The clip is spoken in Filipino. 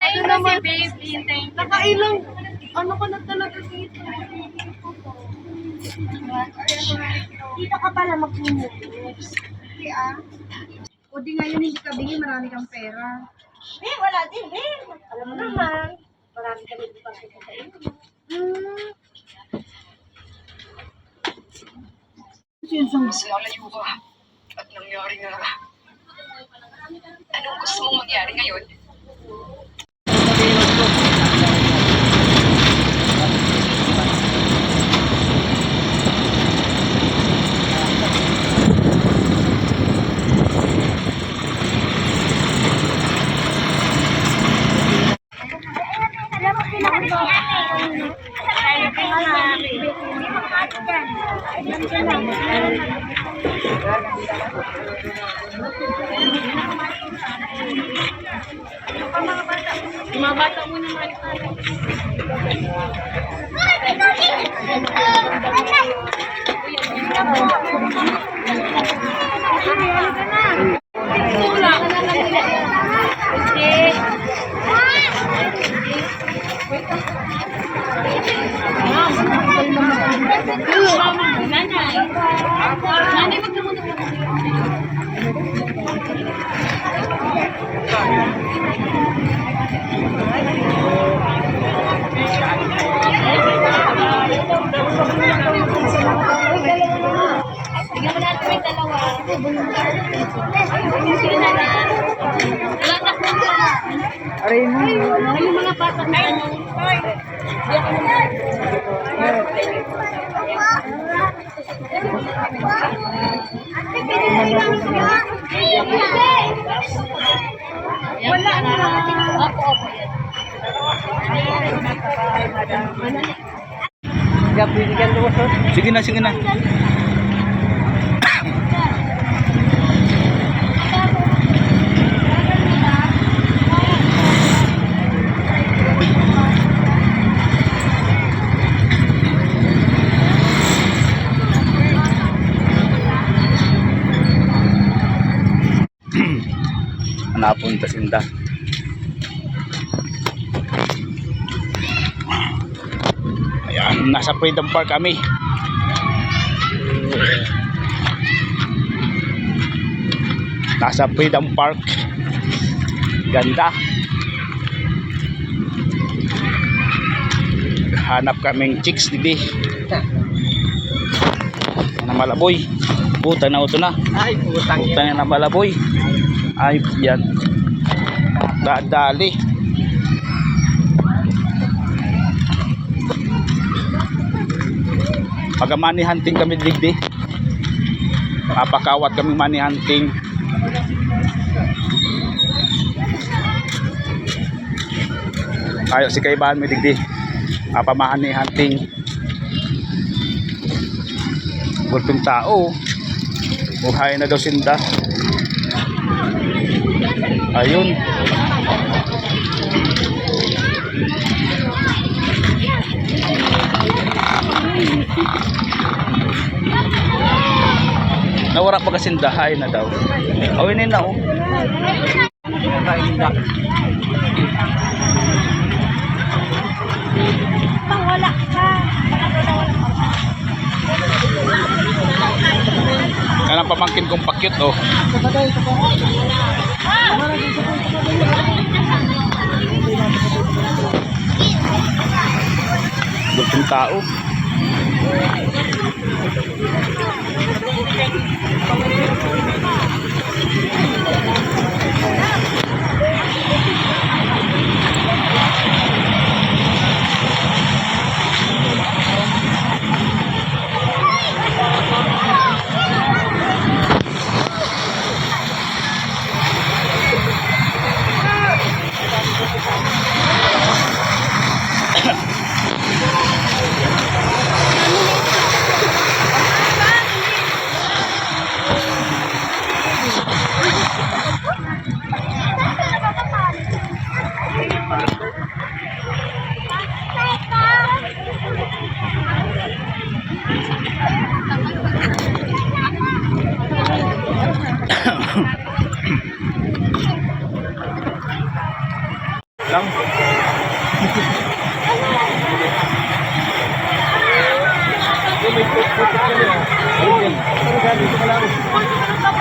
Ayun na si babe, hintayin. Nakailang, ano ka na talaga dito? Dito ka pala mag-moves. Hindi O di ngayon hindi ka bingi, marami kang pera. Wala din, Alam mo naman, marami kami dito pang kita sa inyo. Sinalayo ka at nangyari nga. Anong gusto mong mangyari ngayon? Mga bata mo naman. Nanay, magkamunod ka. Bigyan mo natin may dalawa. Aray mo. Yung mga bata na ano. Wala na. Opo. Sige na. Napunta sinda. Ayan, nasa Freedom Park kami. Nasa Freedom Park. Ganda. Hanap kaming chicks didi. Na malaboy. Puta na ito na. Ay, putang Puta na malaboy. Ay, yan. Dadali. Pag money hunting kami digdi. Papakawat kami money hunting. Ayo si kaibahan mo digdi. Money hunting. Gulping tao. Buhay na daw sinda. Ayun. Nawara pa kasi dahay na daw. Awin na oh. Wala ka. Kanang pamangkin kong pakyut oh. Gulping tao. lang. Ano